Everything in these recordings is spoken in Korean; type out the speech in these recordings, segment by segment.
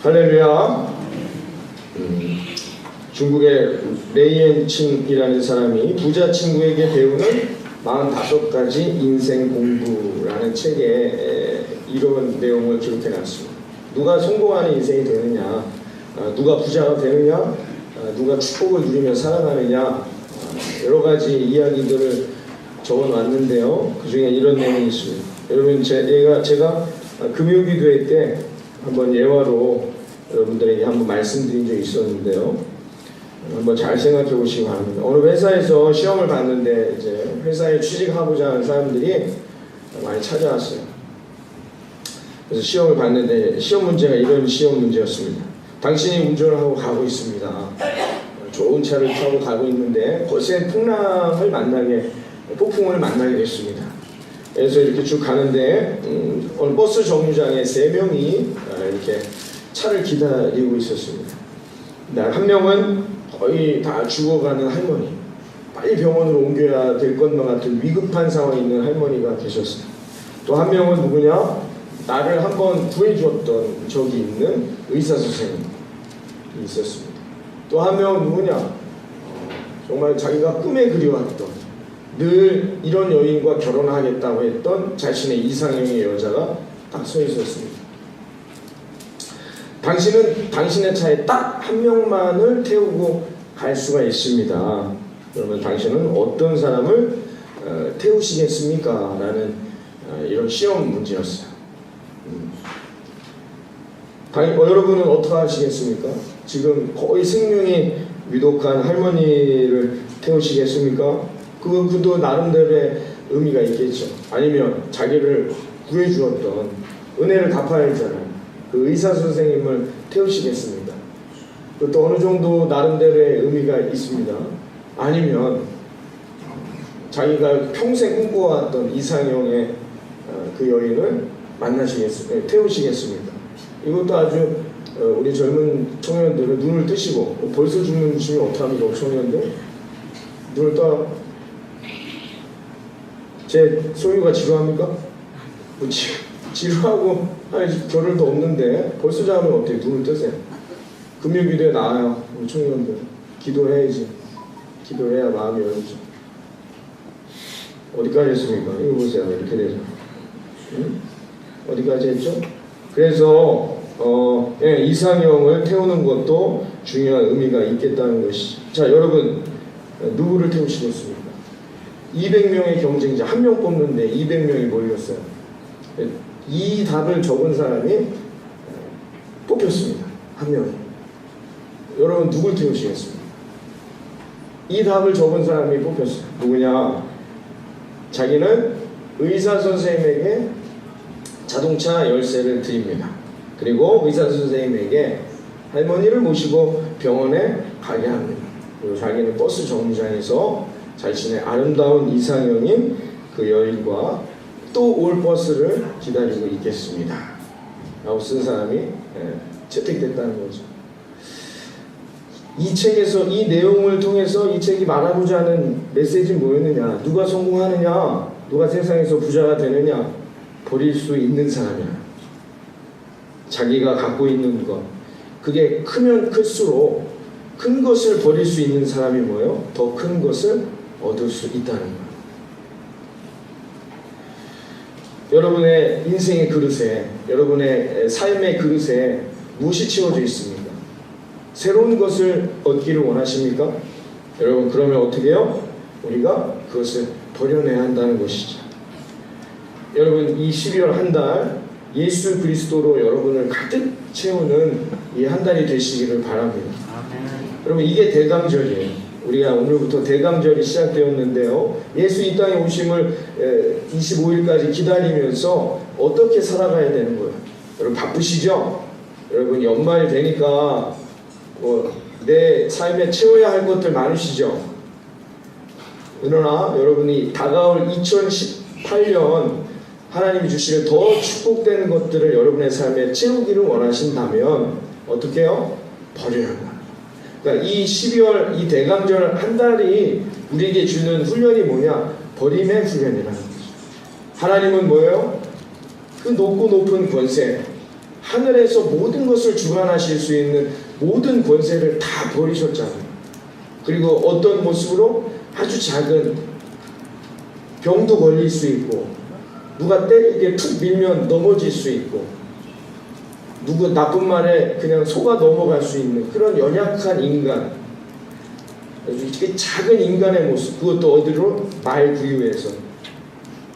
할렐루야. 중국의 레이엔칭이라는 사람이 부자 친구에게 배우는 45가지 인생 공부라는 책에 이런 내용을 기록해놨습니다. 누가 성공하는 인생이 되느냐, 누가 부자가 되느냐, 누가 축복을 누리며 살아가느냐, 여러 가지 이야기들을 적어놨는데요. 그 중에 이런 내용이 있습니다. 여러분, 제가 금요기도회 때 한번 예화로 여러분들에게 한번 말씀드린 적이 있었는데요. 한번 잘 생각해 보시기 바랍니다. 어느 회사에서 시험을 봤는데 이제 회사에 취직하고자 하는 사람들이 많이 찾아왔어요. 그래서 시험을 봤는데 시험 문제가 이런 시험 문제였습니다. 당신이 운전을 하고 가고 있습니다. 좋은 차를 타고 가고 있는데 거센 폭풍을 만나게 됐습니다. 그래서 이렇게 쭉 가는데 어느 버스 정류장에 3명이 이렇게 차를 기다리고 있었습니다. 한 명은 거의 다 죽어가는 할머니, 빨리 병원으로 옮겨야 될 것만 같은 위급한 상황에 있는 할머니가 계셨어요. 또 한 명은 누구냐? 나를 한번 구해주었던 적이 있는 의사 선생님이 있었습니다. 또 한 명은 누구냐? 정말 자기가 꿈에 그리웠던, 늘 이런 여인과 결혼하겠다고 했던 자신의 이상형의 여자가 딱 서 있었습니다. 당신은 당신의 차에 딱 한 명만을 태우고 갈 수가 있습니다. 그러면 당신은 어떤 사람을 태우시겠습니까? 라는 이런 시험 문제였어요. 여러분은 어떻게 하시겠습니까? 지금 거의 생명이 위독한 할머니를 태우시겠습니까? 그것도 나름대로의 의미가 있겠죠. 아니면 자기를 구해주었던, 은혜를 갚아야 했잖아요. 그 의사 선생님을 태우시겠습니다. 그것도 어느 정도 나름대로의 의미가 있습니다. 아니면 자기가 평생 꿈꿔왔던 이상형의 그 여인을 태우시겠습니까? 이것도 아주 우리 젊은 청년들은 눈을 뜨시고 벌써 죽는 중에 어떡합니까? 청년들 눈을 떠. 제 소유가 지루합니까? 지루하고 겨를도 없는데 벌써 자면 어때요? 눈을 뜨세요. 금요기도에 나와요. 우리 청년들 기도해야지. 기도해야 마음이 열리죠. 어디까지 했습니까? 이거 보세요. 이렇게 되죠. 응? 어디까지 했죠? 그래서 이상형을 태우는 것도 중요한 의미가 있겠다는 것이죠. 자, 여러분 누구를 태우시겠습니까? 200명의 경쟁자, 한 명 뽑는데 200명이 몰렸어요. 이 답을 적은 사람이 뽑혔습니다. 한 명이. 여러분 누굴 태우시겠습니까? 이 답을 적은 사람이 뽑혔어요. 누구냐? 자기는 의사 선생님에게 자동차 열쇠를 드립니다. 그리고 의사 선생님에게 할머니를 모시고 병원에 가게 합니다. 그리고 자기는 버스 정류장에서 자신의 아름다운 이상형인 그 여인과 또 올 버스를 기다리고 있겠습니다. 라고 쓴 사람이 채택됐다는 거죠. 이 책에서, 이 내용을 통해서 이 책이 말하고자 하는 메시지는 뭐였느냐? 누가 성공하느냐? 누가 세상에서 부자가 되느냐? 버릴 수 있는 사람이야. 자기가 갖고 있는 것, 그게 크면 클수록 큰 것을 버릴 수 있는 사람이 뭐예요? 더 큰 것을 얻을 수 있다는 거예요. 여러분의 인생의 그릇에, 여러분의 삶의 그릇에 무엇이 채워져 있습니까? 새로운 것을 얻기를 원하십니까? 여러분, 그러면 어떻게 해요? 우리가 그것을 버려내야 한다는 것이죠. 여러분, 이 12월 한 달 예수 그리스도로 여러분을 가득 채우는 이 한 달이 되시기를 바랍니다. 여러분, 이게 대강절이에요. 우리가 오늘부터 대강절이 시작되었는데요. 예수 이 땅에 오심을 25일까지 기다리면서 어떻게 살아가야 되는 거예요? 여러분 바쁘시죠? 여러분 연말 되니까 내 삶에 채워야 할 것들 많으시죠? 그러나 여러분이 다가올 2018년 하나님이 주시는 더 축복되는 것들을 여러분의 삶에 채우기를 원하신다면 어떻게 해요? 버려야 한다. 그러니까 이 12월 이 대강절 한 달이 우리에게 주는 훈련이 뭐냐? 버림의 훈련이라는 거죠. 하나님은 뭐예요? 그 높고 높은 권세, 하늘에서 모든 것을 주관하실 수 있는 모든 권세를 다 버리셨잖아요. 그리고 어떤 모습으로 아주 작은 병도 걸릴 수 있고, 누가 때리게 툭 밀면 넘어질 수 있고, 누구 나쁜 말에 그냥 속아 넘어갈 수 있는 그런 연약한 인간, 아주 작은 인간의 모습, 그것도 어디로? 말 구유에서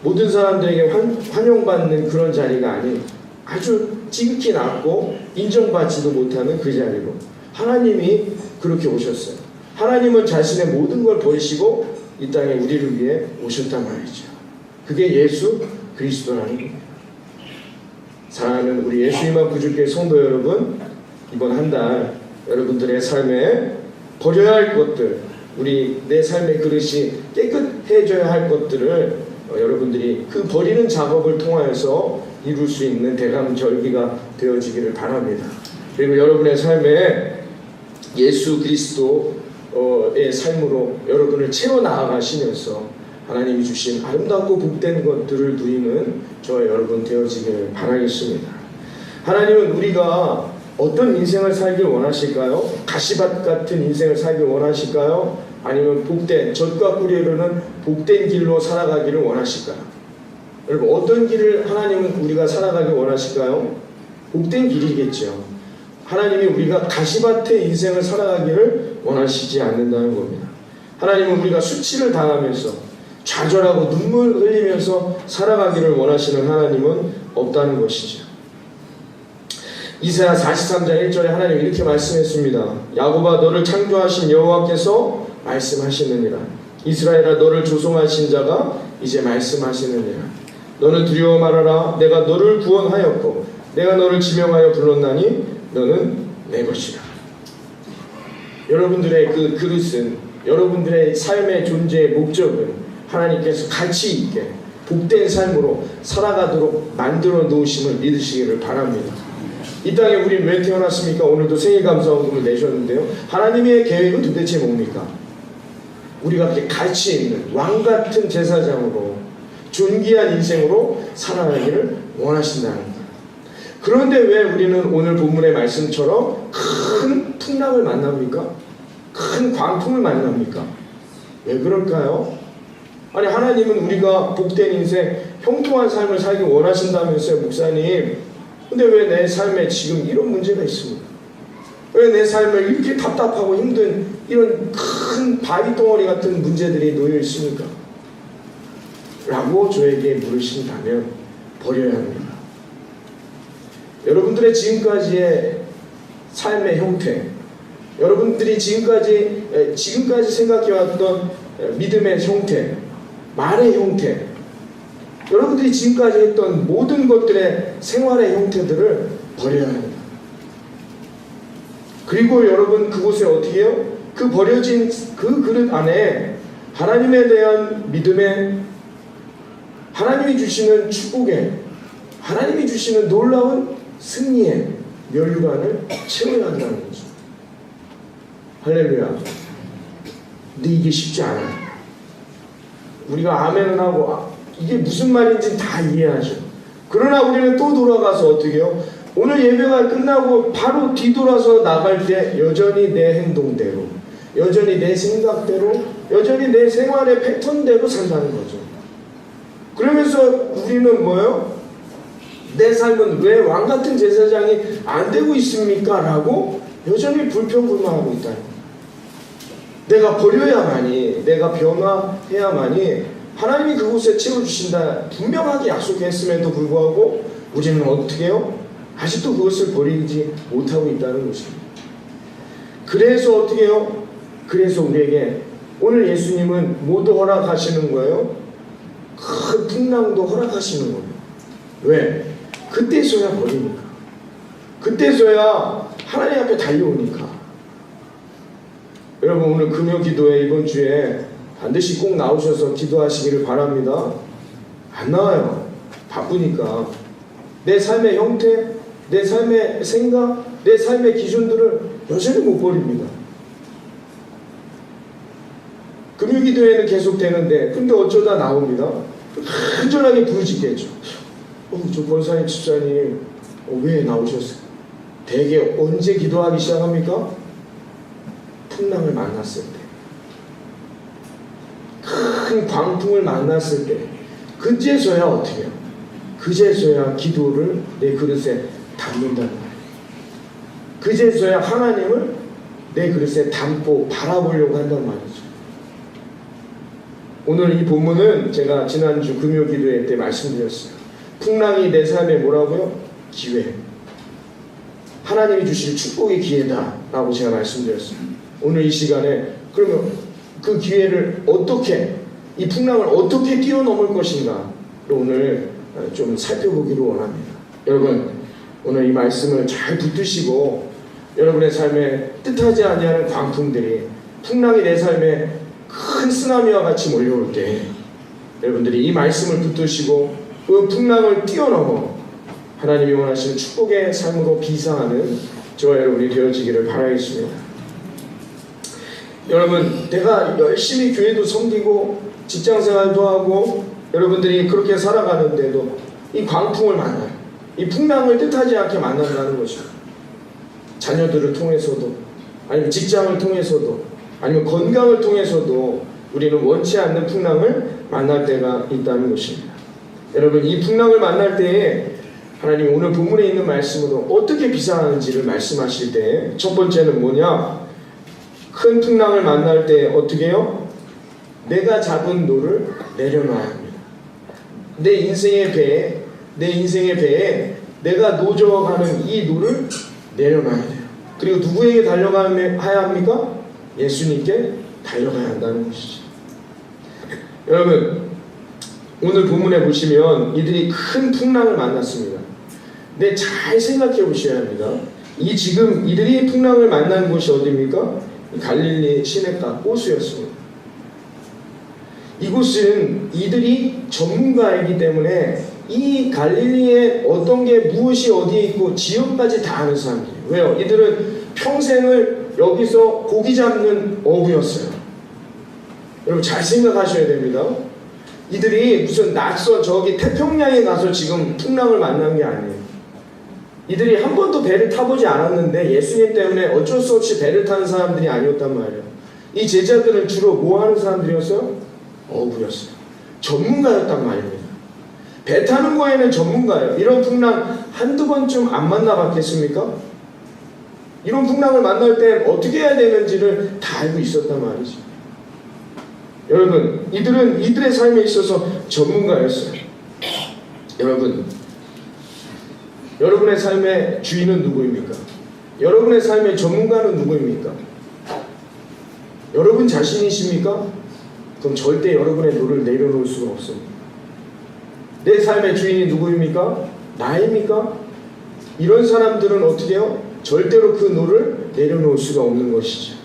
모든 사람들에게 환영받는 그런 자리가 아닌 아주 지극히 낮고 인정받지도 못하는 그 자리로 하나님이 그렇게 오셨어요. 하나님은 자신의 모든 걸 버리시고 이 땅에 우리를 위해 오셨단 말이죠. 그게 예수 그리스도라는 겁니다. 사랑하는 우리 예수님만 부족해 성도 여러분, 이번 한 달 여러분들의 삶에 버려야 할 것들, 우리 내 삶의 그릇이 깨끗해져야 할 것들을 여러분들이 그 버리는 작업을 통하여서 이룰 수 있는 대감절기가 되어지기를 바랍니다. 그리고 여러분의 삶에 예수 그리스도의 삶으로 여러분을 채워 나아가시면서 하나님이 주신 아름답고 복된 것들을 누리는 저와 여러분 되어지기를 바라겠습니다. 하나님은 우리가 어떤 인생을 살길 원하실까요? 가시밭 같은 인생을 살길 원하실까요? 아니면 복된, 젖과 꿀이 흐르는 복된 길로 살아가기를 원하실까요? 여러분, 어떤 길을 하나님은 우리가 살아가길 원하실까요? 복된 길이겠죠. 하나님이 우리가 가시밭의 인생을 살아가기를 원하시지 않는다는 겁니다. 하나님은 우리가 수치를 당하면서 좌절하고 눈물 흘리면서 살아가기를 원하시는 하나님은 없다는 것이죠. 이사야 43장 1절에 하나님 이렇게 말씀했습니다. 야곱아, 너를 창조하신 여호와께서 말씀하시느니라. 이스라엘아, 너를 조성하신 자가 이제 말씀하시느니라. 너는 두려워 말아라. 내가 너를 구원하였고 내가 너를 지명하여 불렀나니 너는 내 것이라. 여러분들의 그 그릇은, 여러분들의 삶의 존재의 목적은 하나님께서 가치 있게 복된 삶으로 살아가도록 만들어 놓으심을 믿으시기를 바랍니다. 이 땅에 우리는 왜 태어났습니까? 오늘도 생일감사원금을 내셨는데요. 하나님의 계획은 도대체 뭡니까? 우리가 그렇게 가치 있는 왕같은 제사장으로 존귀한 인생으로 살아가기를 원하신다는 거예요. 그런데 왜 우리는 오늘 본문의 말씀처럼 큰 풍랑을 만납니까? 큰 광풍을 만납니까? 왜 그럴까요? 아니, 하나님은 우리가 복된 인생, 형통한 삶을 살기 원하신다면서요, 목사님. 근데 왜 내 삶에 지금 이런 문제가 있습니까? 왜 내 삶에 이렇게 답답하고 힘든 이런 큰 바위 덩어리 같은 문제들이 놓여 있습니까? 라고 저에게 물으신다면 버려야 합니다. 여러분들의 지금까지의 삶의 형태, 여러분들이 지금까지 생각해왔던 믿음의 형태, 말의 형태, 여러분들이 지금까지 했던 모든 것들의 생활의 형태들을 버려야 합니다. 그리고 여러분 그곳에 어떻게 해요? 그 버려진 그 그릇 안에 하나님에 대한 믿음의, 하나님이 주시는 축복의, 하나님이 주시는 놀라운 승리의 멸류관을 채워야 한다는 거죠. 할렐루야. 근데 이게 쉽지 않아요. 우리가 아멘은 하고 이게 무슨 말인지 다 이해하죠. 그러나 우리는 또 돌아가서 어떻게 해요? 오늘 예배가 끝나고 바로 뒤돌아서 나갈 때 여전히 내 행동대로, 여전히 내 생각대로, 여전히 내 생활의 패턴대로 산다는 거죠. 그러면서 우리는 뭐예요? 내 삶은 왜 왕같은 제사장이 안 되고 있습니까? 라고 여전히 불평불만하고 있다는 거예요. 내가 버려야만이, 내가 변화해야만이 하나님이 그곳에 채워주신다 분명하게 약속했음에도 불구하고 우리는 어떻게 해요? 아직도 그것을 버리지 못하고 있다는 것입니다. 그래서 어떻게 해요? 그래서 우리에게 오늘 예수님은 모두 허락하시는 거예요. 큰 풍랑도 허락하시는 거예요. 왜? 그때서야 버리니까. 그때서야 하나님 앞에 달려오니까. 여러분, 오늘 금요 기도회 이번 주에 반드시 꼭 나오셔서 기도하시기를 바랍니다. 안 나와요. 바쁘니까. 내 삶의 형태, 내 삶의 생각, 내 삶의 기준들을 여전히 못 버립니다. 금요기도회는 계속 되는데 근데 어쩌다 나옵니다. 간절하게 부르짖겠죠. 저 권사님, 집사님, 왜 나오셨어요? 대개 언제 기도하기 시작합니까? 풍랑을 만났을 때, 큰 광풍을 만났을 때, 그제서야 어떻게 해요? 그제서야 기도를 내 그릇에 담는다는 거예요. 그제서야 하나님을 내 그릇에 담고 바라보려고 한단 말이죠. 오늘 이 본문은 제가 지난주 금요 기도회 때 말씀드렸어요. 풍랑이 내 삶에 뭐라고요? 기회. 하나님이 주실 축복의 기회다 라고 제가 말씀드렸어요. 오늘 이 시간에 그러면 그 기회를 어떻게, 이 풍랑을 어떻게 뛰어넘을 것인가 오늘 좀 살펴보기로 원합니다. 여러분, 오늘 이 말씀을 잘 붙드시고 여러분의 삶에 뜻하지 아니하는 광풍들이, 풍랑이 내 삶에 큰 쓰나미와 같이 몰려올 때 여러분들이 이 말씀을 붙드시고 그 풍랑을 뛰어넘어 하나님이 원하시는 축복의 삶으로 비상하는 저와 여러분이 되어지기를 바라겠습니다. 여러분, 내가 열심히 교회도 섬기고 직장생활도 하고 여러분들이 그렇게 살아가는데도 이 광풍을 만나요. 이 풍랑을 뜻하지 않게 만난다는 것입니다. 자녀들을 통해서도, 아니면 직장을 통해서도, 아니면 건강을 통해서도 우리는 원치 않는 풍랑을 만날 때가 있다는 것입니다. 여러분, 이 풍랑을 만날 때에 하나님이 오늘 본문에 있는 말씀으로 어떻게 비상하는지를 말씀하실 때 첫 번째는 뭐냐? 큰 풍랑을 만날 때 어떻게 해요? 내가 잡은 노를 내려놔야 합니다. 내 인생의 배에 내가 노져가는 이 노를 내려놔야 돼요. 그리고 누구에게 달려가야 합니까? 예수님께 달려가야 한다는 것이죠. 여러분, 오늘 본문에 보시면 이들이 큰 풍랑을 만났습니다. 근데 잘 생각해 보셔야 합니다. 이 지금 이들이 풍랑을 만난 곳이 어디입니까? 갈릴리 시내가 호수였습니다. 이곳은 이들이 전문가이기 때문에 이 갈릴리에 어떤 게 무엇이 어디에 있고 지역까지 다 아는 사람들이에요. 왜요? 이들은 평생을 여기서 고기 잡는 어부였어요. 여러분, 잘 생각하셔야 됩니다. 이들이 무슨 낯선 저기 태평양에 가서 지금 풍랑을 만난 게 아니에요. 이들이 한 번도 배를 타보지 않았는데 예수님 때문에 어쩔 수 없이 배를 타는 사람들이 아니었단 말이에요. 이 제자들은 주로 뭐 하는 사람들이었어요? 어부였어요. 전문가였단 말입니다. 배 타는 거에는 전문가예요. 이런 풍랑 한두 번쯤 안 만나봤겠습니까? 이런 풍랑을 만날 때 어떻게 해야 되는지를 다 알고 있었단 말이죠. 여러분, 이들은 이들의 삶에 있어서 전문가였어요. 여러분의 삶의 주인은 누구입니까? 여러분의 삶의 전문가는 누구입니까? 여러분 자신이십니까? 그럼 절대 여러분의 노를 내려놓을 수가 없습니다. 내 삶의 주인이 누구입니까? 나입니까? 이런 사람들은 어떻게 해요? 절대로 그 노를 내려놓을 수가 없는 것이죠.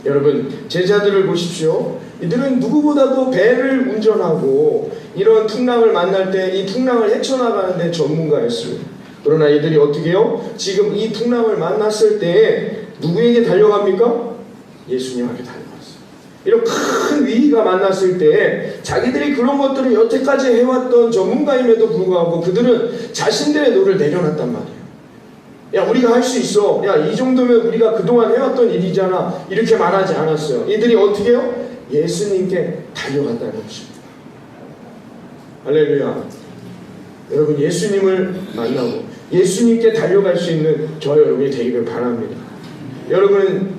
여러분, 제자들을 보십시오. 이들은 누구보다도 배를 운전하고 이런 풍랑을 만날 때 이 풍랑을 헤쳐나가는 데 전문가였습니다. 그러나 이들이 어떻게 해요? 지금 이 풍랑을 만났을 때 누구에게 달려갑니까? 예수님에게 달려갔어요. 이런 큰 위기가 만났을 때 자기들이 그런 것들을 여태까지 해왔던 전문가임에도 불구하고 그들은 자신들의 노를 내려놨단 말이에요. 야, 우리가 할 수 있어. 야, 이 정도면 우리가 그동안 해왔던 일이잖아. 이렇게 말하지 않았어요. 이들이 어떻게 해요? 예수님께 달려갔다는 것입니다. 할렐루야. 여러분, 예수님을 만나고 예수님께 달려갈 수 있는 저 여러분이 되기를 바랍니다. 여러분,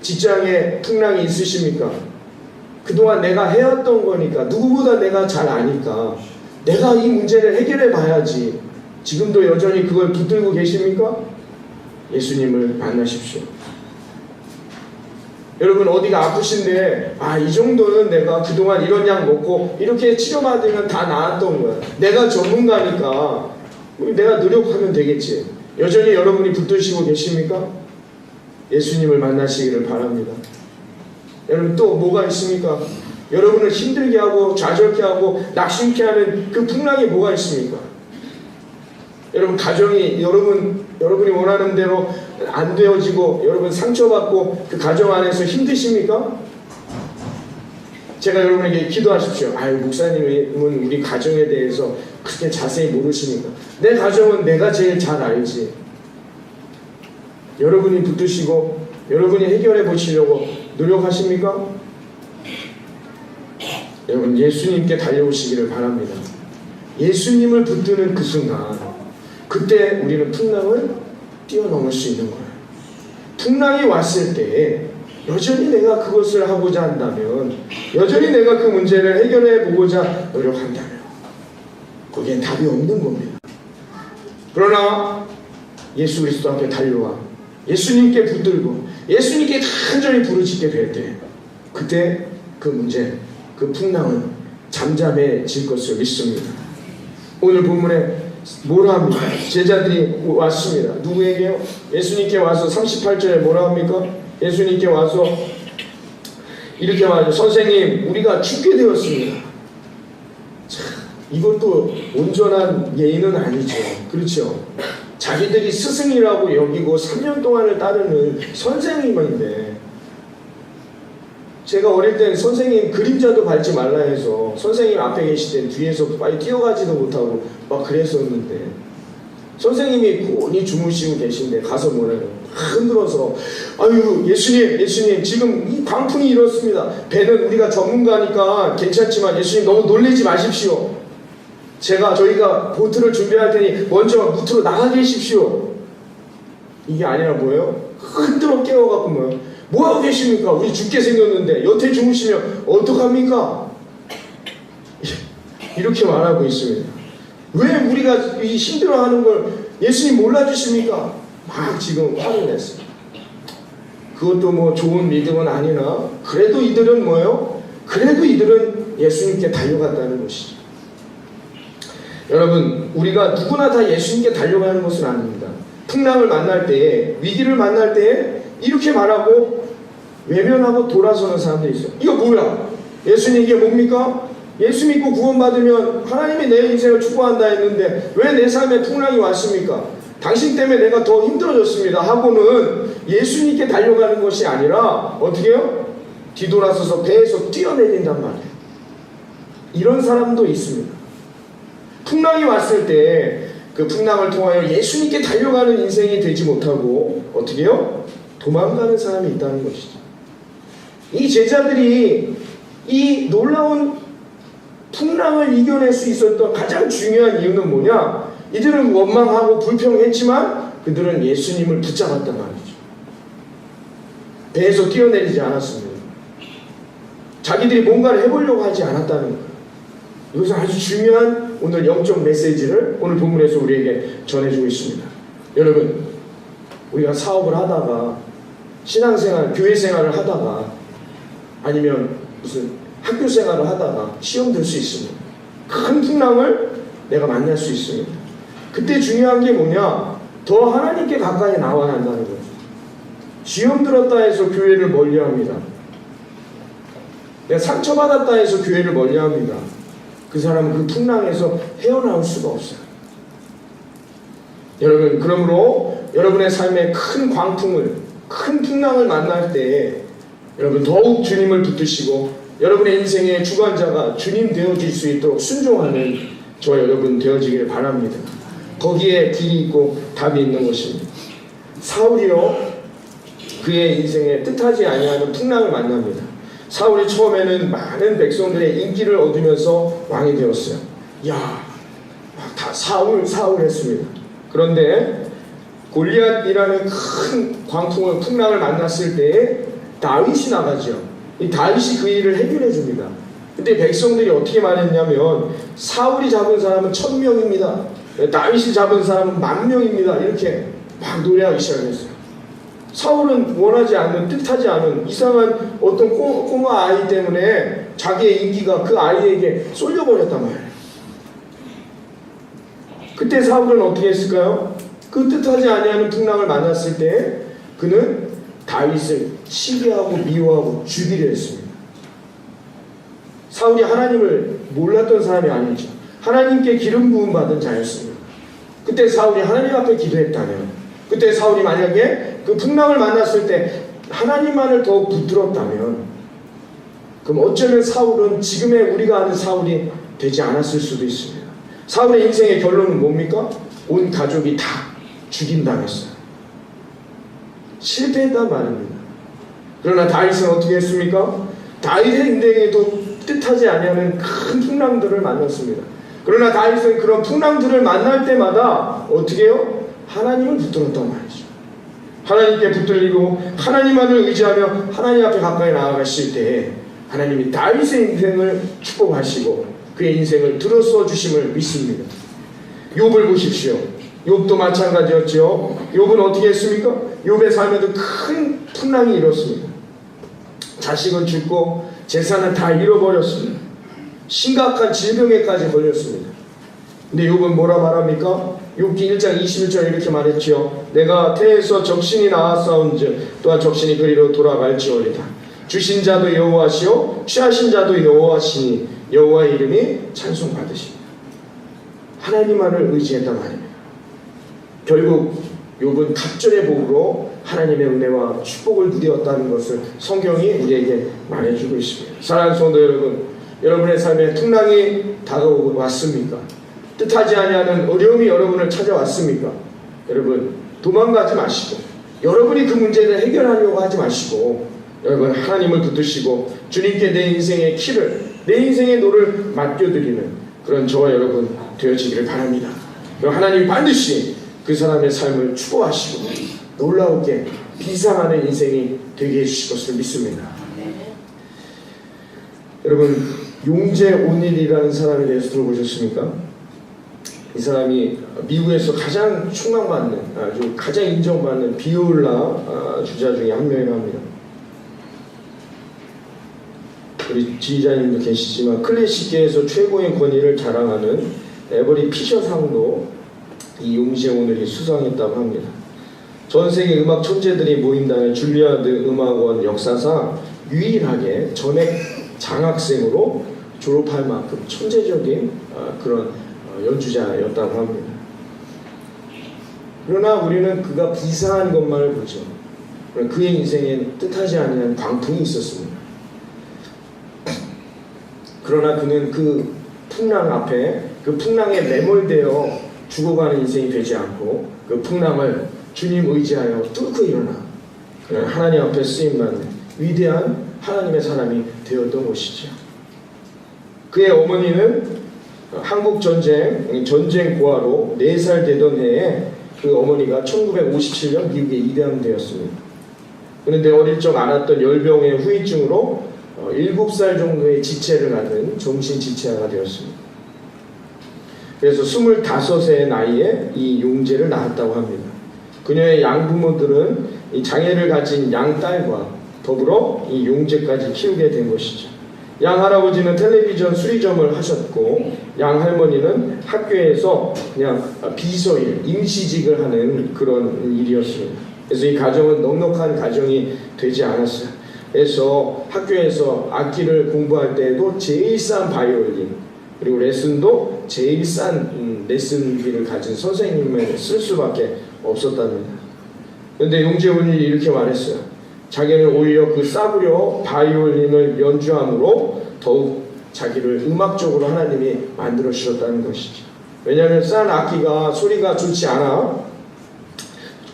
직장에 풍랑이 있으십니까? 그동안 내가 해왔던 거니까, 누구보다 내가 잘 아니까 내가 이 문제를 해결해 봐야지. 지금도 여전히 그걸 붙들고 계십니까? 예수님을 만나십시오. 여러분, 어디가 아프신데 이 정도는 내가 그동안 이런 약 먹고 이렇게 치료받으면 다 나았던 거야. 내가 전문가니까 내가 노력하면 되겠지. 여전히 여러분이 붙드시고 계십니까? 예수님을 만나시기를 바랍니다. 여러분, 또 뭐가 있습니까? 여러분을 힘들게 하고 좌절케 하고 낙심케 하는 그 풍랑이 뭐가 있습니까? 여러분, 가정이 여러분이 원하는 대로 안 되어지고 여러분 상처받고 그 가정 안에서 힘드십니까? 제가 여러분에게 기도하십시오. 아유, 목사님은 우리 가정에 대해서 그렇게 자세히 모르시니까. 내 가정은 내가 제일 잘 알지. 여러분이 붙드시고 여러분이 해결해 보시려고 노력하십니까? 여러분, 예수님께 달려오시기를 바랍니다. 예수님을 붙드는 그 순간, 그때 우리는 풍랑을 뛰어넘을 수 있는 거예요. 풍랑이 왔을 때 여전히 내가 그것을 하고자 한다면, 여전히 내가 그 문제를 해결해 보고자 노력한다면 거기엔 답이 없는 겁니다. 그러나 예수 그리스도 앞에 달려와 예수님께 붙들고 예수님께 간절히 부르짖게 될 때, 그때 그 문제, 그 풍랑은 잠잠해질 것을 믿습니다. 오늘 본문에 뭐라 합니까? 제자들이 왔습니다. 누구에게요? 예수님께 와서 38절에 뭐라 합니까? 예수님께 와서 이렇게 말하죠. 선생님, 우리가 죽게 되었습니다. 참, 이것도 온전한 예의는 아니죠. 그렇죠? 자기들이 스승이라고 여기고 3년 동안을 따르는 선생님인데, 제가 어릴 땐 선생님 그림자도 밟지 말라 해서 선생님 앞에 계실 때 뒤에서 빨리 뛰어가지도 못하고 막 그랬었는데, 선생님이 곤히 주무시고 계신데 가서 뭐래요? 흔들어서, 아유, 예수님 지금 이 광풍이 이렇습니다. 배는 우리가 전문가니까 괜찮지만 예수님 너무 놀라지 마십시오. 저희가 보트를 준비할 테니 먼저 무트로 나가 계십시오. 이게 아니라 뭐예요? 흔들어 깨워갖고 뭐하고 계십니까? 우리 죽게 생겼는데 여태 주무시면 어떡합니까? 이렇게 말하고 있습니다. 왜 우리가 이 힘들어하는 걸 예수님 몰라주십니까? 막 지금 화를 냈어요. 그것도 뭐 좋은 믿음은 아니나, 그래도 이들은 뭐예요? 그래도 이들은 예수님께 달려갔다는 것이죠. 여러분, 우리가 누구나 다 예수님께 달려가는 것은 아닙니다. 풍랑을 만날 때에, 위기를 만날 때에 이렇게 말하고 외면하고 돌아서는 사람들이 있어요. 이거 뭐야? 예수님 이게 뭡니까? 예수 믿고 구원받으면 하나님이 내 인생을 축복한다 했는데 왜 내 삶에 풍랑이 왔습니까? 당신 때문에 내가 더 힘들어졌습니다 하고는 예수님께 달려가는 것이 아니라 어떻게 해요? 뒤돌아서서 배에서 뛰어내린단 말이에요. 이런 사람도 있습니다. 풍랑이 왔을 때 그 풍랑을 통하여 예수님께 달려가는 인생이 되지 못하고 어떻게 해요? 도망가는 사람이 있다는 것이죠. 이 제자들이 이 놀라운 풍랑을 이겨낼 수 있었던 가장 중요한 이유는 뭐냐? 이들은 원망하고 불평했지만 그들은 예수님을 붙잡았단 말이죠. 배에서 뛰어내리지 않았습니다. 자기들이 뭔가를 해보려고 하지 않았다는 거예요. 이것은 아주 중요한 오늘 영적 메시지를 오늘 본문에서 우리에게 전해주고 있습니다. 여러분, 우리가 사업을 하다가 신앙생활, 교회생활을 하다가 아니면 무슨 학교생활을 하다가 시험 들 수 있습니다. 큰 풍랑을 내가 만날 수 있습니다. 그때 중요한 게 뭐냐? 더 하나님께 가까이 나와야 한다는 거죠. 시험 들었다 해서 교회를 멀리합니다. 내가 상처받았다 해서 교회를 멀리합니다. 그 사람은 그 풍랑에서 헤어나올 수가 없어요. 여러분, 그러므로 여러분의 삶에 큰 광풍을, 큰 풍랑을 만날 때 여러분 더욱 주님을 붙드시고 여러분의 인생의 주관자가 주님 되어질 수 있도록 순종하는 저와 여러분 되어지기를 바랍니다. 거기에 길이 있고 답이 있는 것입니다. 사울이요, 그의 인생에 뜻하지 아니하는 풍랑을 만납니다. 사울이 처음에는 많은 백성들의 인기를 얻으면서 왕이 되었어요. 야, 다 사울 했습니다. 그런데 골리앗이라는 큰 광풍을, 풍랑을 만났을 때에 다윗이 나가죠. 이 다윗이 그 일을 해결해 줍니다. 근데 백성들이 어떻게 말했냐면 사울이 잡은 사람은 1000명입니다. 다윗이 잡은 사람은 10,000명입니다. 이렇게 막 노래하기 시작했어요. 사울은 원하지 않는, 뜻하지 않은 이상한 어떤 꼬마 아이 때문에 자기의 인기가 그 아이에게 쏠려버렸단 말이에요. 그때 사울은 어떻게 했을까요? 그 뜻하지 아니하는 풍랑을 만났을 때 그는 다윗을 시기하고 미워하고 죽이려 했습니다. 사울이 하나님을 몰랐던 사람이 아니죠. 하나님께 기름 부음 받은 자였습니다. 그때 사울이 하나님 앞에 기도했다면, 그때 사울이 만약에 그 풍랑을 만났을 때 하나님만을 더 붙들었다면 그럼 어쩌면 사울은 지금의 우리가 아는 사울이 되지 않았을 수도 있습니다. 사울의 인생의 결론은 뭡니까? 온 가족이 다 죽임당했어요. 실패했단 말입니다. 그러나 다윗은 어떻게 했습니까? 다윗의 인생에도 뜻하지 아니하는 큰 풍랑들을 만났습니다. 그러나 다윗은 그런 풍랑들을 만날 때마다 어떻게 해요? 하나님을 붙들었단 말이죠. 하나님께 붙들리고 하나님만을 의지하며 하나님 앞에 가까이 나아가실 때 하나님이 다윗의 인생을 축복하시고 그의 인생을 들어서 주심을 믿습니다. 욥을 보십시오. 욥도 마찬가지였죠. 욥은 어떻게 했습니까? 욥의 삶에도 큰 풍랑이 일었습니다. 자식은 죽고 재산은 다 잃어버렸습니다. 심각한 질병에까지 걸렸습니다. 근데 욥은 뭐라 말합니까? 욥기 1장 21절 이렇게 말했죠. 내가 태에서 적신이 나았사온즉 또한 적신이 그리로 돌아갈지어리다. 주신 자도 여호와시요 취하신 자도 여호와시니 여호와의 이름이 찬송받으십니다. 하나님만을 의지했단 말입니다. 결국 욥은 갑절의 복으로 하나님의 은혜와 축복을 누렸다는 것을 성경이 우리에게 말해주고 있습니다. 사랑하는 성도 여러분, 여러분의 삶에 풍랑이 다가오고 왔습니까? 뜻하지 아니하는 어려움이 여러분을 찾아왔습니까? 여러분 도망가지 마시고 여러분이 그 문제를 해결하려고 하지 마시고 여러분 하나님을 붙드시고 주님께 내 인생의 키를 내 인생의 노를 맡겨드리는 그런 저와 여러분 되어지기를 바랍니다. 그럼 하나님이 반드시 그 사람의 삶을 축복하시고 놀라우게 비상하는 인생이 되게 해주실 것을 믿습니다. 여러분 용재 온일이라는 사람에 대해서 들어보셨습니까? 이 사람이 미국에서 가장 충망받는 아주 가장 인정받는 비올라 주자 중에 한 명이라고 합니다. 우리 지휘자님도 계시지만 클래식계에서 최고의 권위를 자랑하는 에버리 피셔상도 이 용재 온일이 수상했다고 합니다. 전 세계 음악 천재들이 모인다는 줄리아드 음악원 역사상 유일하게 전액 장학생으로 졸업할 만큼 천재적인 그런 연주자였다고 합니다. 그러나 우리는 그가 비상한 것만을 보죠. 그의 인생엔 뜻하지 않은 광풍이 있었습니다. 그러나 그는 그 풍랑 앞에 그 풍랑에 매몰되어 죽어가는 인생이 되지 않고 그 풍랑을 주님 의지하여 뚫고 일어나 그는 하나님 앞에 쓰임받는 위대한 하나님의 사람이 되었던 것이죠. 그의 어머니는 전쟁 고아로 4살 되던 해에 그 어머니가 1957년 미국에 입양되었습니다. 그런데 어릴 적 앓았던 열병의 후유증으로 7살 정도의 지체를 갖는 정신지체아가 되었습니다. 그래서 25세의 나이에 이 용재를 낳았다고 합니다. 그녀의 양부모들은 이 장애를 가진 양딸과 더불어 이 용재까지 키우게 된 것이죠. 양할아버지는 텔레비전 수리점을 하셨고 양할머니는 학교에서 그냥 비서일, 임시직을 하는 그런 일이었습니다. 그래서 이 가정은 넉넉한 가정이 되지 않았어요. 그래서 학교에서 악기를 공부할 때에도 제일 싼 바이올린 그리고 레슨도 제일 싼 레슨비를 가진 선생님을 쓸 수밖에 없었답니다. 그런데 용재 온일이 이렇게 말했어요. 자기는 오히려 그 싸구려 바이올린을 연주함으로 더욱 자기를 음악적으로 하나님이 만들어 주셨다는 것이죠. 왜냐하면 싼 악기가 소리가 좋지 않아.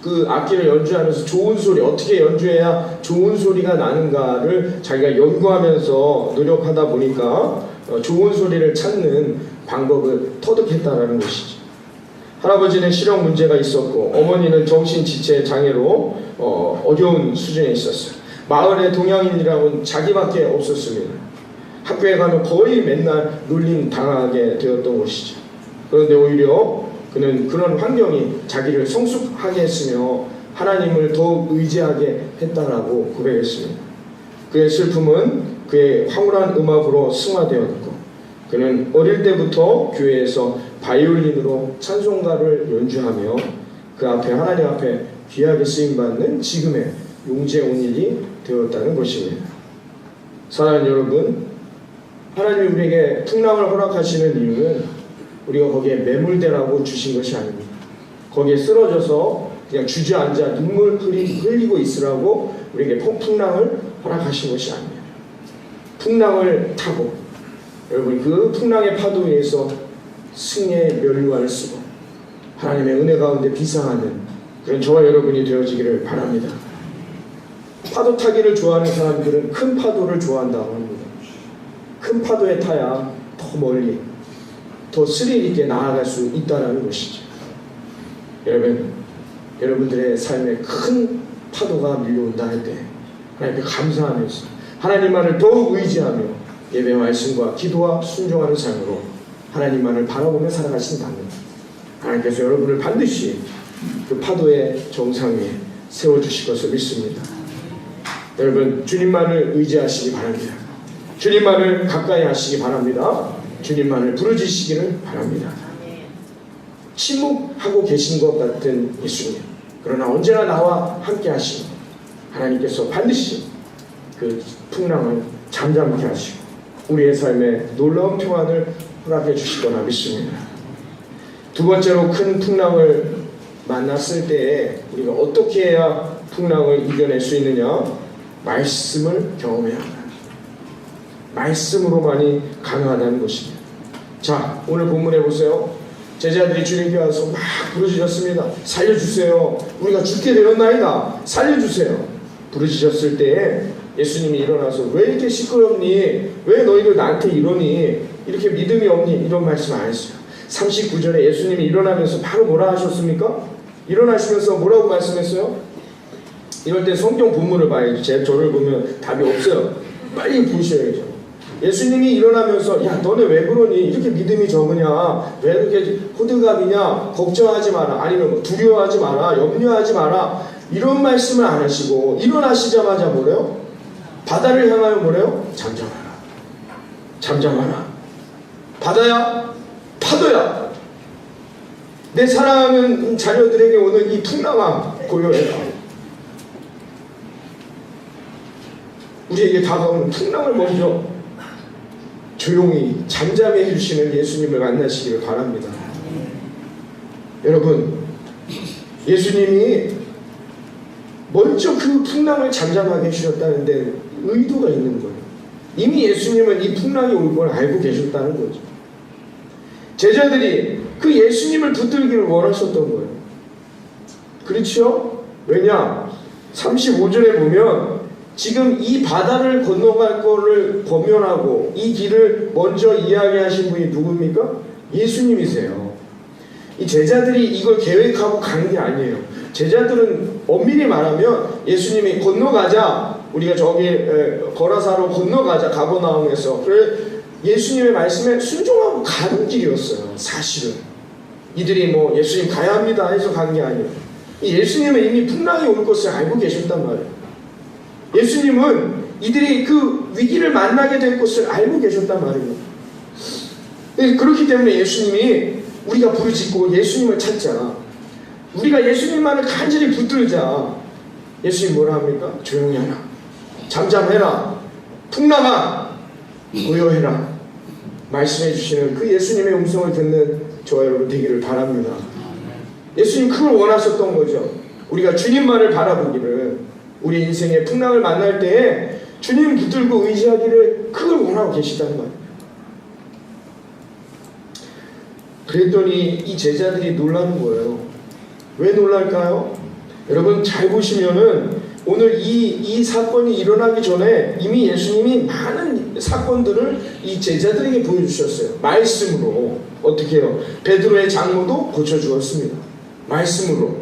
그 악기를 연주하면서 좋은 소리, 어떻게 연주해야 좋은 소리가 나는가를 자기가 연구하면서 노력하다 보니까 좋은 소리를 찾는 방법을 터득했다는 것이죠. 할아버지는 실형 문제가 있었고 어머니는 정신지체 장애로 어려운 수준에 있었어요. 마을에 동양인이라고는 자기밖에 없었습니다. 학교에 가면 거의 맨날 놀림 당하게 되었던 것이죠. 그런데 오히려 그는 그런 환경이 자기를 성숙하게 했으며 하나님을 더욱 의지하게 했다라고 고백했습니다. 그의 슬픔은 그의 황홀한 음악으로 승화되었고 그는 어릴 때부터 교회에서 바이올린으로 찬송가를 연주하며 그 앞에 하나님 앞에 귀하게 쓰임받는 지금의 용재 온일이 되었다는 것입니다. 사랑하는 여러분, 하나님이 우리에게 풍랑을 허락하시는 이유는 우리가 거기에 매몰되라고 주신 것이 아닙니다. 거기에 쓰러져서 그냥 주저앉아 눈물 흘리고 있으라고 우리에게 풍랑을 허락하신 것이 아닙니다. 풍랑을 타고 여러분 그 풍랑의 파도 위에서 승리의 면류관을 쓰고 하나님의 은혜 가운데 비상하는 그런 저와 여러분이 되어지기를 바랍니다. 파도 타기를 좋아하는 사람들은 큰 파도를 좋아한다고 합니다. 큰 파도에 타야 더 멀리 더 스릴 있게 나아갈 수 있다는 것이죠. 여러분들의 삶에 큰 파도가 밀려온다 할 때 하나님께 감사하면서 하나님만을 더욱 의지하며 예배 말씀과 기도와 순종하는 삶으로 하나님만을 바라보며 살아가신다면 하나님께서 여러분을 반드시 그 파도의 정상 위에 세워주실 것을 믿습니다. 여러분 주님만을 의지하시기 바랍니다. 주님만을 가까이 하시기 바랍니다. 주님만을 부르짖으시기를 바랍니다. 침묵하고 계신 것 같은 예수님, 그러나 언제나 나와 함께 하시고 하나님께서 반드시 그 풍랑을 잠잠케 하시고 우리의 삶에 놀라운 평안을 허락해 주실 거라 믿습니다. 두 번째로 큰 풍랑을 만났을 때에 우리가 어떻게 해야 풍랑을 이겨낼 수 있느냐? 말씀을 경험해야 합니다. 말씀으로만이 가능하다는 것입니다. 자, 오늘 본문에 보세요. 제자들이 주님께 와서 막 부르짖었습니다. 살려주세요. 우리가 죽게 되었나이다. 살려주세요. 부르짖었을 때에 예수님이 일어나서 왜 이렇게 시끄럽니? 왜 너희들 나한테 이러니? 이렇게 믿음이 없니? 이런 말씀 안 했어요. 39절에 예수님이 일어나면서 바로 뭐라 하셨습니까? 일어나시면서 뭐라고 말씀했어요? 이럴 때 성경 본문을 봐야지. 저를 보면 답이 없어요. 빨리 보셔야죠. 예수님이 일어나면서 야 너네 왜 그러니? 이렇게 믿음이 적으냐? 왜 이렇게 호들갑이냐? 걱정하지 마라. 아니면 뭐 두려워하지 마라. 염려하지 마라. 이런 말씀을 안 하시고 일어나시자마자 뭐래요? 바다를 향하여 뭐래요? 잠잠하라. 잠잠하라. 바다야, 파도야, 내 사랑하는 자녀들에게 오늘 이 풍랑아 고요해라. 우리에게 다가오는 풍랑을 먼저 조용히 잠잠히 해주시는 예수님을 만나시기를 바랍니다. 여러분, 예수님이 먼저 그 풍랑을 잠잠하게 해주셨다는 데 의도가 있는 거예요. 이미 예수님은 이 풍랑이 올 걸 알고 계셨다는 거죠. 제자들이 그 예수님을 붙들기를 원하셨던 거예요. 그렇죠? 왜냐? 35절에 보면 지금 이 바다를 건너갈 거를 권면하고 이 길을 먼저 이야기하신 분이 누굽니까? 예수님이세요. 이 제자들이 이걸 계획하고 가는 게 아니에요. 제자들은 엄밀히 말하면 예수님이 건너가자, 우리가 저기 거라사로 건너가자, 가버나움에서, 그래 예수님의 말씀에 순종하고 가는 길이었어요. 사실은 이들이 뭐 예수님 가야 합니다 해서 간 게 아니에요. 예수님은 이미 풍랑이 올 것을 알고 계셨단 말이에요. 예수님은 이들이 그 위기를 만나게 될 것을 알고 계셨단 말이에요. 그렇기 때문에 예수님이 우리가 부르짖고 예수님을 찾자, 우리가 예수님만을 간절히 붙들자. 예수님 뭐라 합니까? 조용히 하라, 잠잠해라, 풍랑아 고요해라 말씀해 주시는 그 예수님의 음성을 듣는 저와 여러분 되기를 바랍니다. 예수님 그걸 원하셨던 거죠. 우리가 주님만을 바라보기를, 우리 인생의 풍랑을 만날 때에 주님 붙들고 의지하기를 그걸 원하고 계시다는 말이에요. 그랬더니 이 제자들이 놀라는 거예요. 왜 놀랄까요? 여러분 잘 보시면은 오늘 이 사건이 일어나기 전에 이미 예수님이 많은 사건들을 이 제자들에게 보여주셨어요. 말씀으로. 어떻게 해요? 베드로의 장모도 고쳐주었습니다. 말씀으로.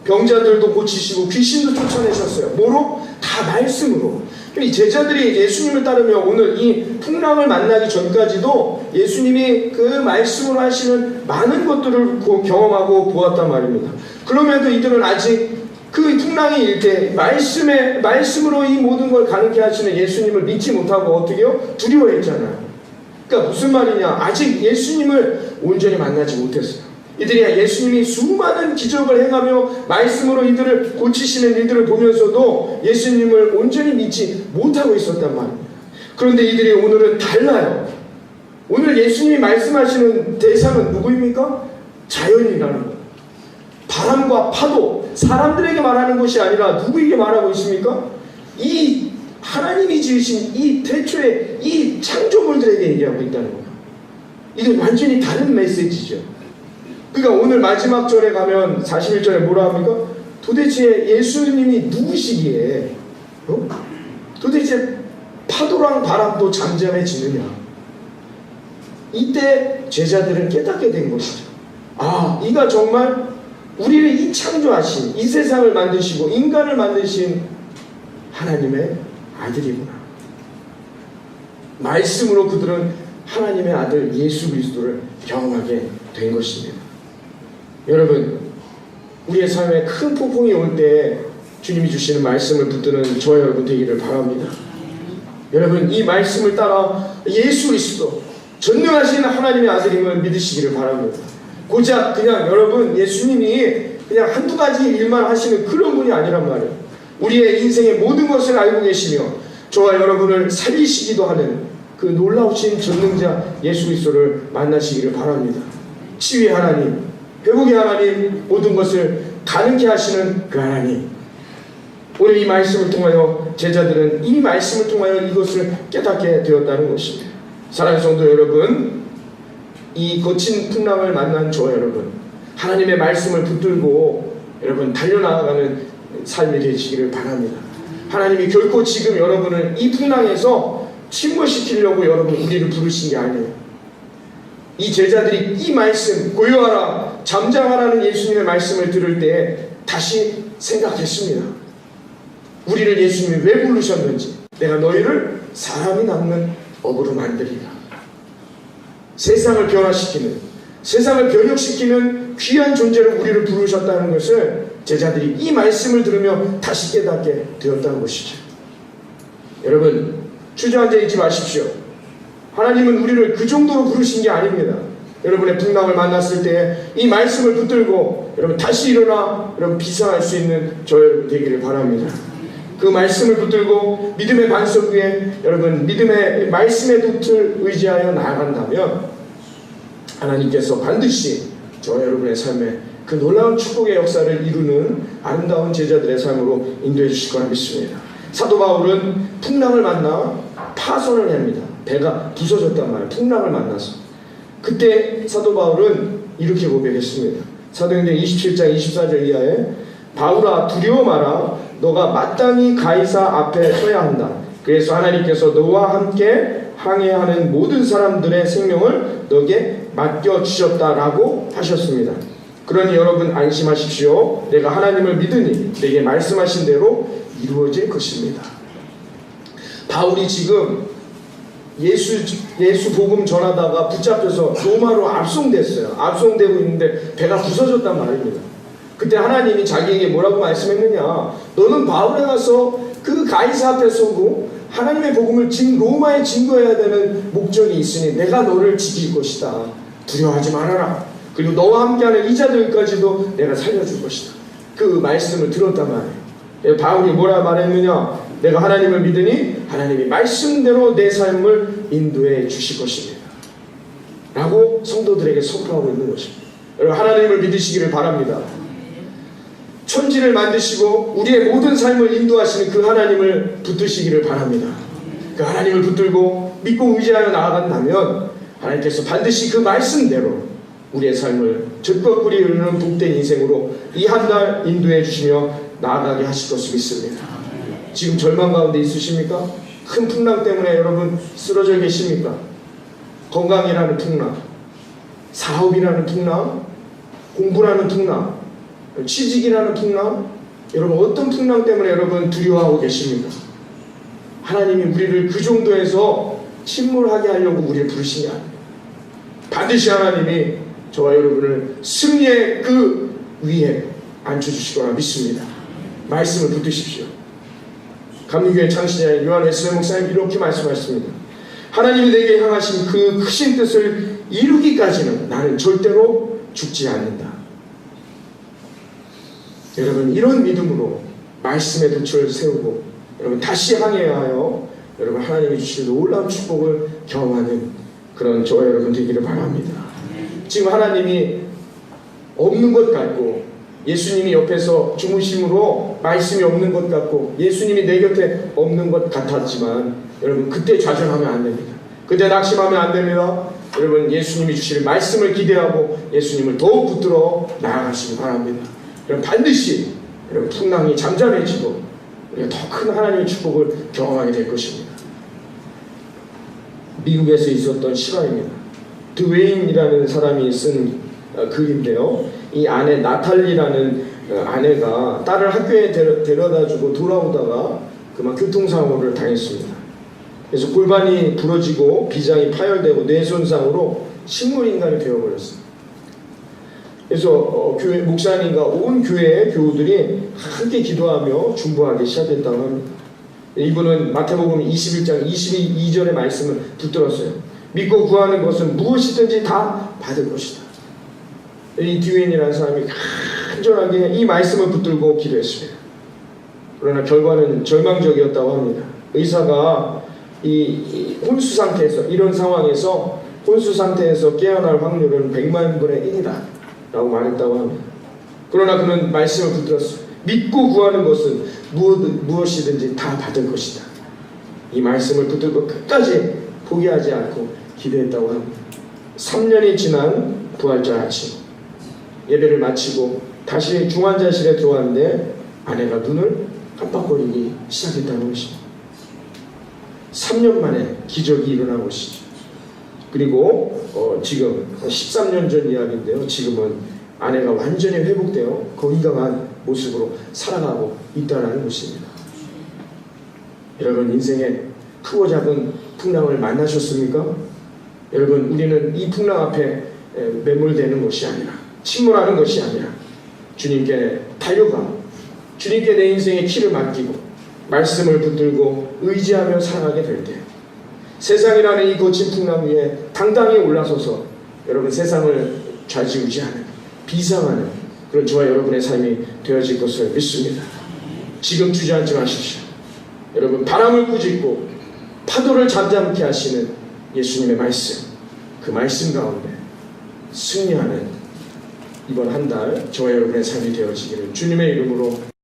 병자들도 고치시고 귀신도 쫓아내셨어요. 뭐로? 다 말씀으로. 이 제자들이 예수님을 따르며 오늘 이 풍랑을 만나기 전까지도 예수님이 그 말씀으로 하시는 많은 것들을 경험하고 보았단 말입니다. 그럼에도 이들은 아직 그 풍랑이 이렇게 말씀으로 이 모든 걸 가능케 하시는 예수님을 믿지 못하고 어떻게요? 두려워했잖아요. 그러니까 무슨 말이냐? 아직 예수님을 온전히 만나지 못했어요. 이들이 예수님이 수많은 기적을 행하며 말씀으로 이들을 고치시는 이들을 보면서도 예수님을 온전히 믿지 못하고 있었단 말입니다. 그런데 이들이 오늘은 달라요. 오늘 예수님이 말씀하시는 대상은 누구입니까? 자연이라는 거예요. 바람과 파도, 사람들에게 말하는 것이 아니라 누구에게 말하고 있습니까? 이 하나님이 지으신 이 태초의 이 창조물들에게 얘기하고 있다는 거예요. 이건 완전히 다른 메시지죠. 그러니까 오늘 마지막 절에 가면 41절에 뭐라 합니까? 도대체 예수님이 누구시기에 도대체 파도랑 바람도 잠잠해지느냐. 이때 제자들은 깨닫게 된 것이죠. 아, 이가 정말 우리를 이 창조하신, 이 세상을 만드시고 인간을 만드신 하나님의 아들이구나. 말씀으로 그들은 하나님의 아들 예수 그리스도를 경험하게 된 것입니다. 여러분, 우리의 삶에 큰 폭풍이 올 때 주님이 주시는 말씀을 붙드는 저와 여러분 되기를 바랍니다. 여러분, 이 말씀을 따라 예수 그리스도 전능하신 하나님의 아들임을 믿으시기를 바랍니다. 고작 그냥 여러분 예수님이 그냥 한두 가지 일만 하시는 그런 분이 아니란 말이에요. 우리의 인생의 모든 것을 알고 계시며 저와 여러분을 살리시기도 하는 그 놀라우신 전능자 예수 그리스도를 만나시기를 바랍니다. 치유의 하나님, 회복의 하나님, 모든 것을 가능케 하시는 그 하나님. 오늘 이 말씀을 통하여 제자들은 이 말씀을 통하여 이것을 깨닫게 되었다는 것입니다. 사랑하는 성도 여러분, 이 거친 풍랑을 만난 저 여러분, 하나님의 말씀을 붙들고 여러분 달려나가는 삶이 되시기를 바랍니다. 하나님이 결코 지금 여러분을 이 풍랑에서 침몰시키려고 여러분 우리를 부르신 게 아니에요. 이 제자들이 이 말씀, 고요하라, 잠잠하라는 예수님의 말씀을 들을 때 다시 생각했습니다. 우리를 예수님이 왜 부르셨는지. 내가 너희를 사람이 낚는 업으로 만들리라. 세상을 변화시키는, 세상을 변혁시키는 귀한 존재로 우리를 부르셨다는 것을 제자들이 이 말씀을 들으며 다시 깨닫게 되었다는 것이죠. 여러분, 주저앉아 있지 마십시오. 하나님은 우리를 그 정도로 부르신 게 아닙니다. 여러분의 풍랑을 만났을 때 이 말씀을 붙들고 여러분 다시 일어나 여러분 비상할 수 있는 저 여러분 되기를 바랍니다. 그 말씀을 붙들고 믿음의 반석 위에 여러분 믿음의 말씀의 돛을 의지하여 나아간다면 하나님께서 반드시 저 여러분의 삶에 그 놀라운 축복의 역사를 이루는 아름다운 제자들의 삶으로 인도해 주실 거라 믿습니다. 사도 바울은 풍랑을 만나 파선을 합니다. 배가 부서졌단 말이에요. 풍랑을 만나서. 그때 사도 바울은 이렇게 고백했습니다. 사도행전 27장 24절 이하에 바울아 두려워 마라. 너가 마땅히 가이사 앞에 서야 한다. 그래서 하나님께서 너와 함께 항해하는 모든 사람들의 생명을 너에게 맡겨주셨다라고 하셨습니다. 그러니 여러분 안심하십시오. 내가 하나님을 믿으니 내게 말씀하신 대로 이루어질 것입니다. 바울이 지금 예수 복음 전하다가 붙잡혀서 로마로 압송됐어요. 압송되고 있는데 배가 부서졌단 말입니다. 그때 하나님이 자기에게 뭐라고 말씀했느냐. 너는 바울에 가서 그 가이사 앞에 서고 하나님의 복음을 로마에 증거해야 되는 목적이 있으니 내가 너를 지킬 것이다. 두려워하지 말아라. 그리고 너와 함께하는 이자들까지도 내가 살려줄 것이다. 그 말씀을 들었단 말이에요. 바울이 뭐라 말했느냐. 내가 하나님을 믿으니 하나님이 말씀대로 내 삶을 인도해 주실 것입니다. 라고 성도들에게 선포하고 있는 것입니다. 여러분 하나님을 믿으시기를 바랍니다. 천지를 만드시고 우리의 모든 삶을 인도하시는 그 하나님을 붙드시기를 바랍니다. 그 하나님을 붙들고 믿고 의지하여 나아간다면 하나님께서 반드시 그 말씀대로 우리의 삶을 젖과 꿀이 흐르는 복된 인생으로 이 한 달 인도해 주시며 나아가게 하실 것을 믿습니다. 지금 절망 가운데 있으십니까? 큰 풍랑 때문에 여러분 쓰러져 계십니까? 건강이라는 풍랑, 사업이라는 풍랑, 공부라는 풍랑, 취직이라는 풍랑, 여러분 어떤 풍랑 때문에 여러분 두려워하고 계십니까? 하나님이 우리를 그 정도에서 침몰하게 하려고 우리를 부르신 게 아니에요. 반드시 하나님이 저와 여러분을 승리의 그 위에 앉혀주실 거라 믿습니다. 말씀을 붙드십시오. 감리교회 창시자 요한 웨슬레이 목사님 이렇게 말씀하셨습니다. 하나님이 내게 향하신 그 크신 뜻을 이루기까지는 나는 절대로 죽지 않는다. 여러분 이런 믿음으로 말씀의 돛을 세우고 여러분 다시 항해하여 여러분 하나님이 주신 놀라운 축복을 경험하는 그런 저와 여러분 되기를 바랍니다. 지금 하나님이 없는 것 같고 예수님이 옆에서 주무심으로 말씀이 없는 것 같고 예수님이 내 곁에 없는 것 같았지만 여러분 그때 좌절하면 안 됩니다. 그때 낙심하면 안 됩니다. 여러분 예수님이 주실 말씀을 기대하고 예수님을 더욱 붙들어 나아가시기 바랍니다. 여러분 반드시 여러분 풍랑이 잠잠해지고 우리가 더 큰 하나님의 축복을 경험하게 될 것입니다. 미국에서 있었던 실화입니다. 드웨인이라는 사람이 쓴 글인데요. 이 아내 나탈리라는 아내가 딸을 학교에 데려다주고 돌아오다가 그만 교통사고를 당했습니다. 그래서 골반이 부러지고 비장이 파열되고 뇌손상으로 식물인간이 되어버렸습니다. 그래서 교회 목사님과 온 교회의 교우들이 함께 기도하며 중보하기 시작했다고 합니다. 이분은 마태복음 21장 22절의 말씀을 붙들었어요. 믿고 구하는 것은 무엇이든지 다 받을 것이다. 이 드웨인이라는 사람이 간절하게 이 말씀을 붙들고 기도했습니다. 그러나 결과는 절망적이었다고 합니다. 의사가 이 혼수 상태에서 이런 상황에서 혼수 상태에서 깨어날 확률은 100만 분의 1이다 라고 말했다고 합니다. 그러나 그는 말씀을 붙들었어요. 믿고 구하는 것은 무엇이든지 다 받을 것이다. 이 말씀을 붙들고 끝까지 포기하지 않고 기도했다고 합니다. 3년이 지난 부활절 아침 예배를 마치고 다시 중환자실에 들어왔는데 아내가 눈을 깜빡거리기 시작했다는 것입니다. 3년 만에 기적이 일어난 것이죠. 그리고 지금 13년 전 이야기인데요. 지금은 아내가 완전히 회복되어 건강한 모습으로 살아가고 있다는 것입니다. 여러분 인생에 크고 작은 풍랑을 만나셨습니까? 여러분 우리는 이 풍랑 앞에 매몰되는 것이 아니라 침몰하는 것이 아니라 주님께 달려가 주님께 내 인생의 키를 맡기고 말씀을 붙들고 의지하며 살아가게 될 때 세상이라는 이 거친 풍랑 위에 당당히 올라서서 여러분 세상을 좌지우지하는 비상하는 그런 저와 여러분의 삶이 되어질 것을 믿습니다. 지금 주저앉지 마십시오. 여러분 바람을 꾸짖고 파도를 잠잠케 하시는 예수님의 말씀 그 말씀 가운데 승리하는 이번 한 달 저와 여러분의 삶이 되어지기를 주님의 이름으로